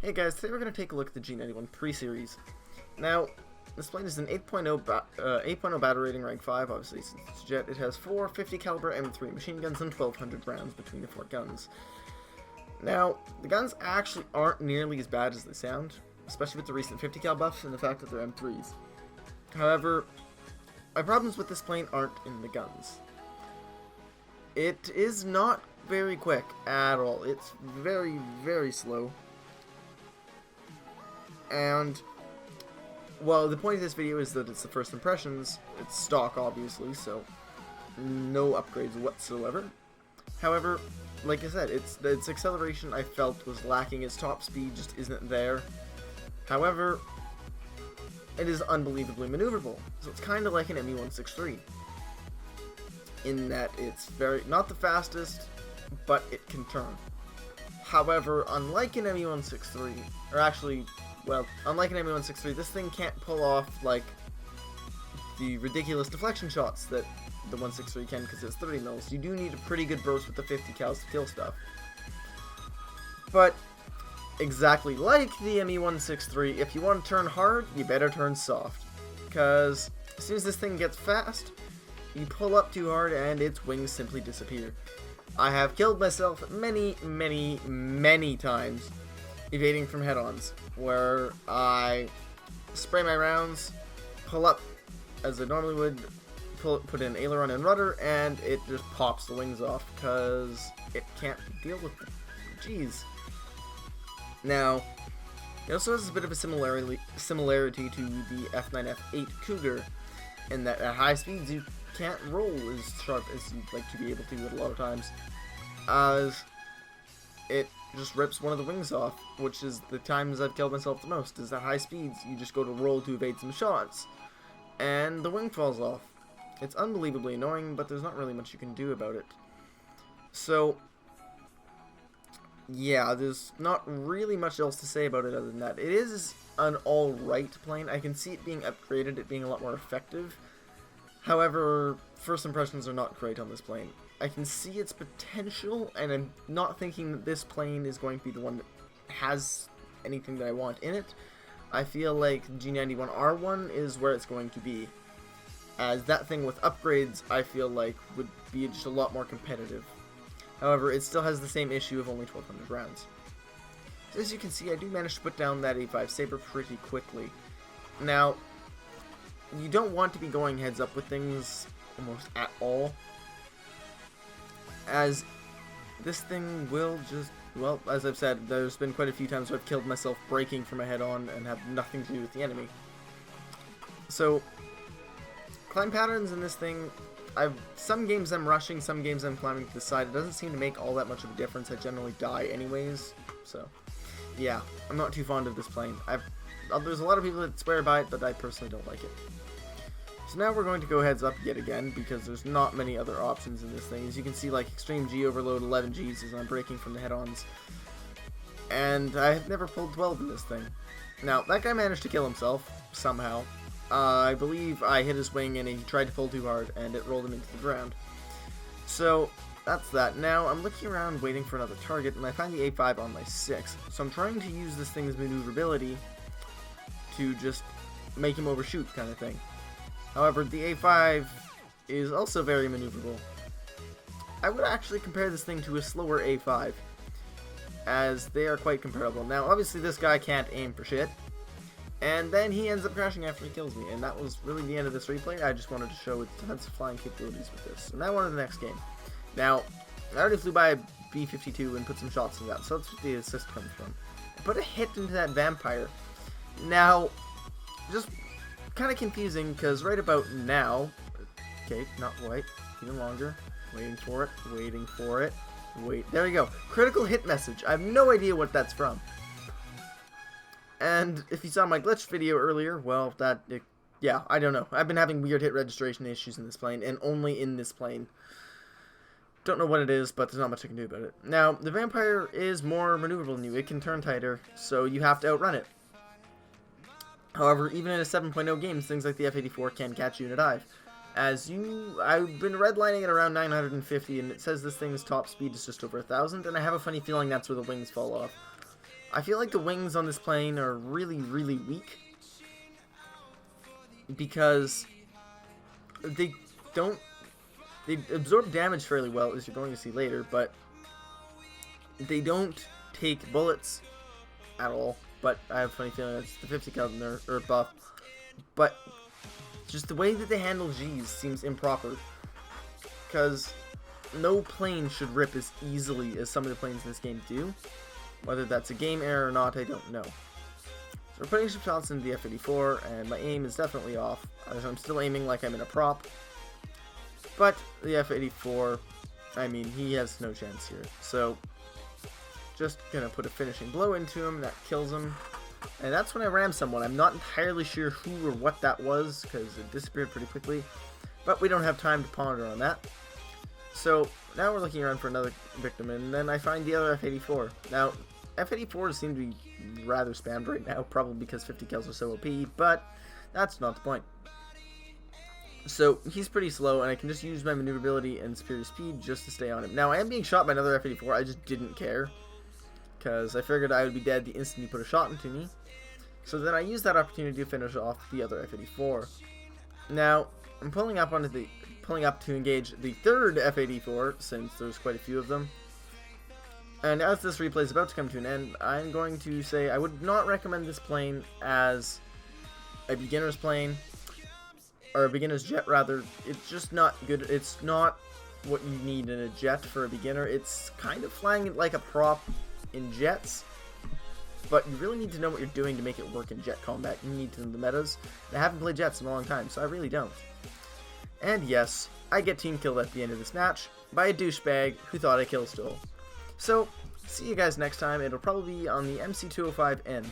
Hey guys, today we're going to take a look at the G.91 pre-series. Now, this plane is an 8.0 battle rating, rank 5, obviously since it's a jet. It has 4 50 caliber M3 machine guns and 1,200 rounds between the 4 guns. Now, the guns actually aren't nearly as bad as they sound, especially with the recent 50 cal buffs and the fact that they're M3s. However, my problems with this plane aren't in the guns. It is not very quick at all. It's very, very slow. And, well, the point of this video is that it's the first impressions. It's stock, obviously, so no upgrades whatsoever. However, like I said, its acceleration I felt was lacking. Its top speed just isn't there. However, it is unbelievably maneuverable. So it's kind of like an ME-163. In that it's not the fastest, but it can turn. However, unlike an ME-163, or actually, well, unlike an ME-163, this thing can't pull off, like, the ridiculous deflection shots that the 163 can because it's 30 mils. You do need a pretty good burst with the 50 cals to kill stuff. But, exactly like the ME-163, if you want to turn hard, you better turn soft. Because as soon as this thing gets fast, you pull up too hard and its wings simply disappear. I have killed myself many, many, many times evading from head-ons, where I spray my rounds, pull up as I normally would, put in aileron and rudder, and it just pops the wings off because it can't deal with them. Jeez. Now, it also has a bit of a similarity to the F9, F8 Cougar, in that at high speeds you can't roll as sharp as you'd like to be able to at a lot of times, as it just rips one of the wings off, which is the times I've killed myself the most, is at high speeds you just go to roll to evade some shots, and the wing falls off. It's unbelievably annoying, but there's not really much you can do about it. So, yeah, there's not really much else to say about it other than that. It is an alright plane. I can see it being upgraded, it being a lot more effective. However, first impressions are not great on this plane. I can see its potential, and I'm not thinking that this plane is going to be the one that has anything that I want in it. I feel like G91R1 is where it's going to be, as that thing with upgrades I feel like would be just a lot more competitive. However, it still has the same issue of only 1,200 rounds. So as you can see, I do manage to put down that A5 Saber pretty quickly. Now, you don't want to be going heads up with things almost at all, as this thing will just, well, as I've said, there's been quite a few times where I've killed myself breaking from a head-on and have nothing to do with the enemy. So, climb patterns in this thing, some games I'm rushing, some games I'm climbing to the side. It doesn't seem to make all that much of a difference. I generally die anyways, so yeah, I'm not too fond of this plane. There's a lot of people that swear by it, but I personally don't like it. So now we're going to go heads up yet again, because there's not many other options in this thing. As you can see, like, extreme G overload 11 Gs as I'm breaking from the head-ons. And I have never pulled 12 in this thing. Now, that guy managed to kill himself, somehow. I believe I hit his wing and he tried to pull too hard, and it rolled him into the ground. So, that's that. Now, I'm looking around waiting for another target, and I find the A5 on my 6. So I'm trying to use this thing's maneuverability to just make him overshoot, kind of thing. However, the A5 is also very maneuverable. I would actually compare this thing to a slower A5, as they are quite comparable. Now, obviously this guy can't aim for shit, and then he ends up crashing after he kills me, and that was really the end of this replay. I just wanted to show its defensive flying capabilities with this. So now on to the next game. Now, I already flew by a B-52 and put some shots in that, so that's what the assist comes from. I put a hit into that vampire. Now, just kind of confusing, because right about now, okay, not white, even longer, waiting for it, wait, there we go, critical hit message. I have no idea what that's from. And if you saw my glitch video earlier, well, yeah, I don't know. I've been having weird hit registration issues in this plane, and only in this plane. Don't know what it is, but there's not much I can do about it. Now, the vampire is more maneuverable than you. It can turn tighter, so you have to outrun it. However, even in a 7.0 games, things like the F-84 can catch you in a dive. I've been redlining it around 950, and it says this thing's top speed is just over 1,000, and I have a funny feeling that's where the wings fall off. I feel like the wings on this plane are really, really weak. Because they absorb damage fairly well, as you're going to see later, but they don't take bullets at all. But I have a funny feeling it's the 50 cal or buff. But just the way that they handle G's seems improper. Because no plane should rip as easily as some of the planes in this game do. Whether that's a game error or not, I don't know. So we're putting some shots into the F-84, and my aim is definitely off, as I'm still aiming like I'm in a prop. But the F-84, I mean, he has no chance here. So, just gonna put a finishing blow into him, that kills him. And that's when I ram someone. I'm not entirely sure who or what that was, because it disappeared pretty quickly. But we don't have time to ponder on that. So, now we're looking around for another victim, and then I find the other F-84. Now, F-84s seem to be rather spammed right now, probably because 50 kills are so OP, but that's not the point. So, he's pretty slow, and I can just use my maneuverability and superior speed just to stay on him. Now, I am being shot by another F-84, I just didn't care, because I figured I would be dead the instant he put a shot into me. So then I used that opportunity to finish off the other F-84. Now, I'm pulling up to engage the third F-84, since there's quite a few of them. And as this replay is about to come to an end, I'm going to say I would not recommend this plane as a beginner's plane, or a beginner's jet rather. It's just not good. It's not what you need in a jet for a beginner. It's kind of flying like a prop in jets, but you really need to know what you're doing to make it work in jet combat. You need to know the metas. I haven't played jets in a long time, so I really don't. And yes, I get team killed at the end of this match by a douchebag who thought I kill stole. So, see you guys next time. It'll probably be on the MC205 end.